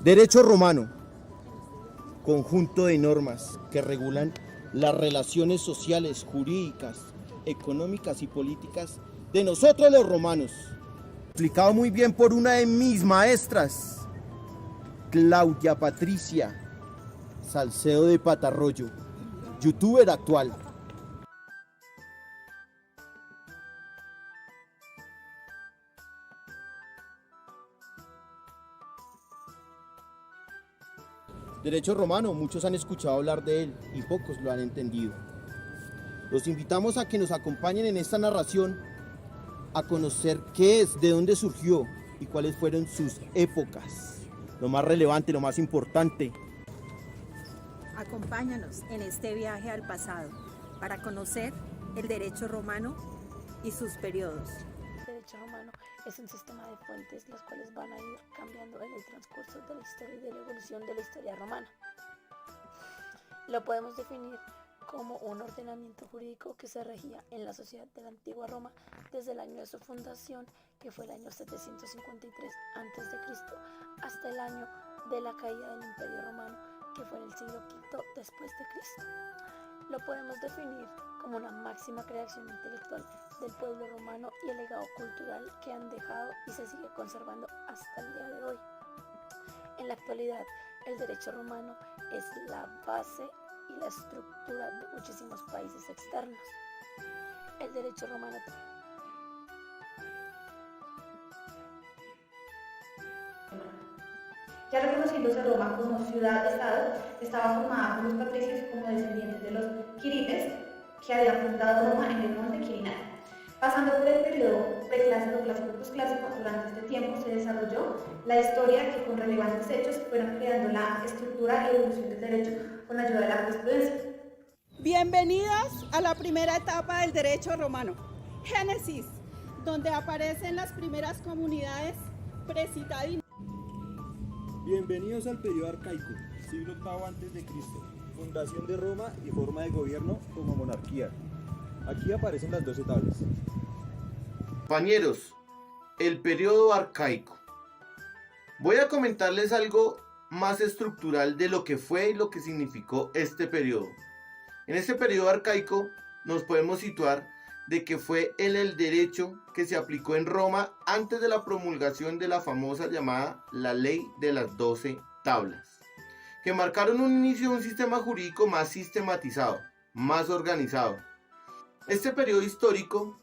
Derecho romano, conjunto de normas que regulan las relaciones sociales, jurídicas, económicas y políticas de nosotros los romanos. Explicado muy bien por una de mis maestras, Claudia Patricia Salcedo de Patarroyo, youtuber actual. Derecho romano, muchos han escuchado hablar de él y pocos lo han entendido. Los invitamos a que nos acompañen en esta narración a conocer qué es, de dónde surgió y cuáles fueron sus épocas. Lo más relevante, lo más importante. Acompáñanos en este viaje al pasado para conocer el derecho romano y sus periodos. El derecho romano es un sistema de fuentes las cuales van a ir cambiando en el transcurso de la historia y de la evolución de la historia romana. Lo podemos definir como un ordenamiento jurídico que se regía en la sociedad de la antigua Roma desde el año de su fundación, que fue el año 753 a.C., hasta el año de la caída del Imperio Romano, que fue en el siglo V después de Cristo. Lo podemos definir como una máxima creación intelectual del pueblo romano y el legado cultural que han dejado y se sigue conservando hasta el día de hoy. En la actualidad, el derecho romano es la base y la estructura de muchísimos países externos. El derecho romano ya reconociéndose Roma como ciudad-estado, estaba formada por los patricios como descendientes de los quirites que habían fundado Roma en el monte Quirinal. Pasando por el periodo preclásico, clásico, posclásico, durante este tiempo se desarrolló la historia que con relevantes hechos fueron creando la estructura y evolución del derecho con la ayuda de la jurisprudencia. Bienvenidas a la primera etapa del derecho romano, Génesis, donde aparecen las primeras comunidades precitadinas. Bienvenidos al periodo arcaico, siglo VIII a.C., fundación de Roma y forma de gobierno como monarquía. Aquí aparecen las 12 tablas. Compañeros, el periodo arcaico. Voy a comentarles algo más estructural de lo que fue y lo que significó este periodo. En este periodo arcaico nos podemos situar de que fue el derecho que se aplicó en Roma antes de la promulgación de la famosa llamada la Ley de las 12 Tablas, que marcaron un inicio de un sistema jurídico más sistematizado, más organizado. Este periodo histórico,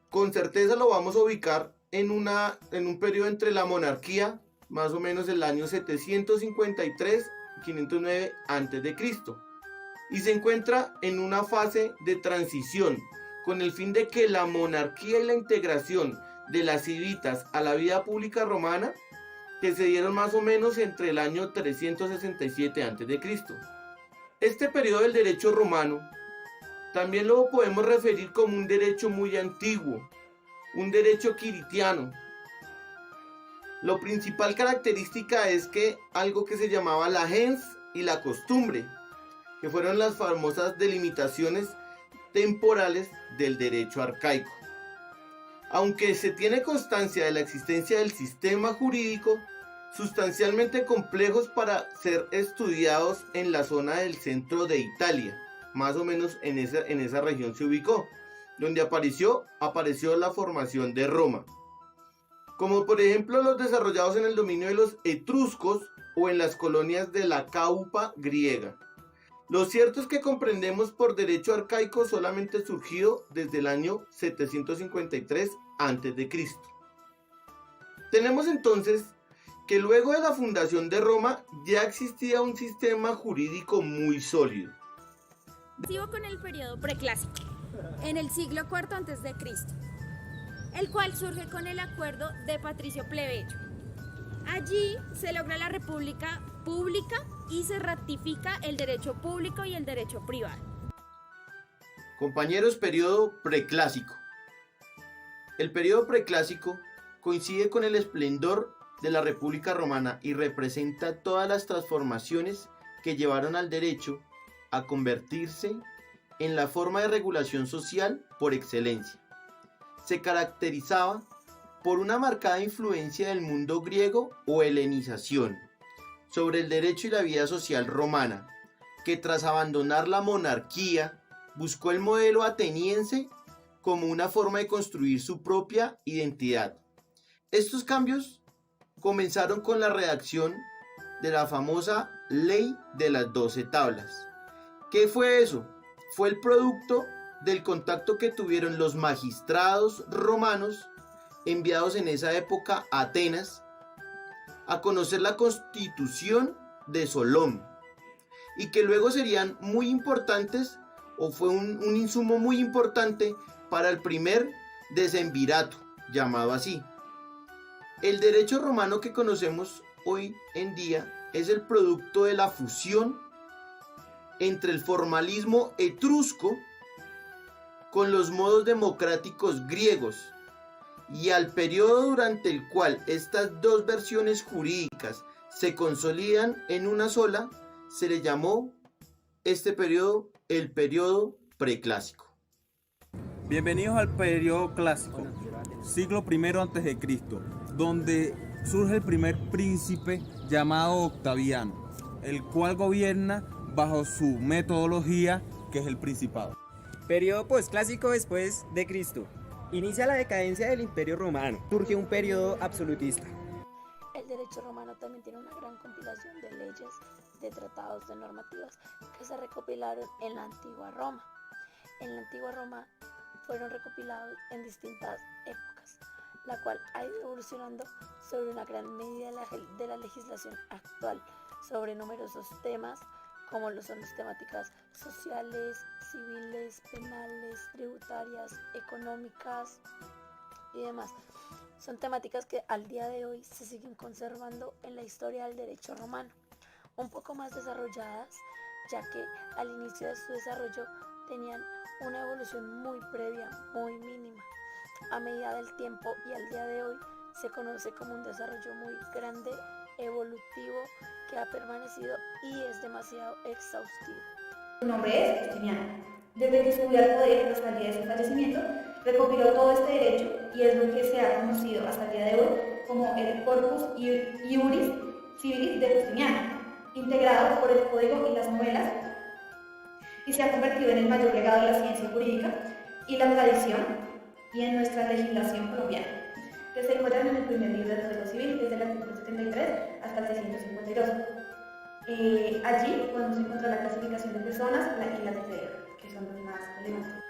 con certeza lo vamos a ubicar en un periodo entre la monarquía, más o menos el año 753 y 509 a.C., y se encuentra en una fase de transición, con el fin de que la monarquía y la integración de las civitas a la vida pública romana, que se dieron más o menos entre el año 367 a.C. Este periodo del derecho romano también lo podemos referir como un derecho muy antiguo, un derecho quiritiano. La principal característica es que algo que se llamaba la gens y la costumbre, que fueron las famosas delimitaciones temporales del derecho arcaico. Aunque se tiene constancia de la existencia del sistema jurídico, sustancialmente complejos para ser estudiados en la zona del centro de Italia, más o menos en esa región se ubicó, donde apareció la formación de Roma, como por ejemplo los desarrollados en el dominio de los etruscos o en las colonias de la Caupa griega. Lo cierto es que comprendemos por derecho arcaico solamente surgido desde el año 753 a.C. Tenemos entonces que luego de la fundación de Roma ya existía un sistema jurídico muy sólido. Sigo con el periodo preclásico, en el siglo IV a.C., el cual surge con el acuerdo de Patricio Plebeyo. Allí se logra la república pública y se ratifica el derecho público y el derecho privado. Compañeros, periodo preclásico. El periodo preclásico coincide con el esplendor de la República Romana y representa todas las transformaciones que llevaron al derecho a convertirse en la forma de regulación social por excelencia. Se caracterizaba por una marcada influencia del mundo griego o helenización sobre el derecho y la vida social romana, que tras abandonar la monarquía buscó el modelo ateniense como una forma de construir su propia identidad. Estos cambios comenzaron con la redacción de la famosa Ley de las 12 Tablas. ¿Qué fue eso? Fue el producto del contacto que tuvieron los magistrados romanos enviados en esa época a Atenas a conocer la constitución de Solón, y que luego serían muy importantes, o fue un insumo muy importante para el primer decemvirato, llamado así. El derecho romano que conocemos hoy en día es el producto de la fusión entre el formalismo etrusco con los modos democráticos griegos, y al periodo durante el cual estas dos versiones jurídicas se consolidan en una sola, se le llamó este periodo el periodo preclásico. Bienvenidos al periodo clásico, siglo I a.C., donde surge el primer príncipe llamado Octaviano, el cual gobierna bajo su metodología, que es el principado. Periodo posclásico después de Cristo. Inicia la decadencia del Imperio Romano. Surge un periodo absolutista. El derecho romano también tiene una gran compilación de leyes, de tratados, de normativas que se recopilaron en la antigua Roma. En la antigua Roma fueron recopilados en distintas épocas, la cual ha ido evolucionando sobre una gran medida de la legislación actual, sobre numerosos temas como lo son las temáticas sociales, civiles, penales, tributarias, económicas y demás. Son temáticas que al día de hoy se siguen conservando en la historia del derecho romano, un poco más desarrolladas, ya que al inicio de su desarrollo tenían una evolución muy previa, muy mínima. A medida del tiempo y al día de hoy se conoce como un desarrollo muy grande, evolutivo, que ha permanecido y es demasiado exhaustivo. Su nombre es Justiniano. Desde que subió al poder hasta el día de su fallecimiento, recopiló todo este derecho y es lo que se ha conocido hasta el día de hoy como el Corpus Iuris Civilis de Justiniano, integrado por el código y las novelas, y se ha convertido en el mayor legado de la ciencia jurídica y la tradición y en nuestra legislación colombiana, que se encuentran en el primer libro del Código Civil, desde el artículo 73 hasta el 652. Allí podemos encontrar la clasificación de personas y la tutela, que son los más relevantes.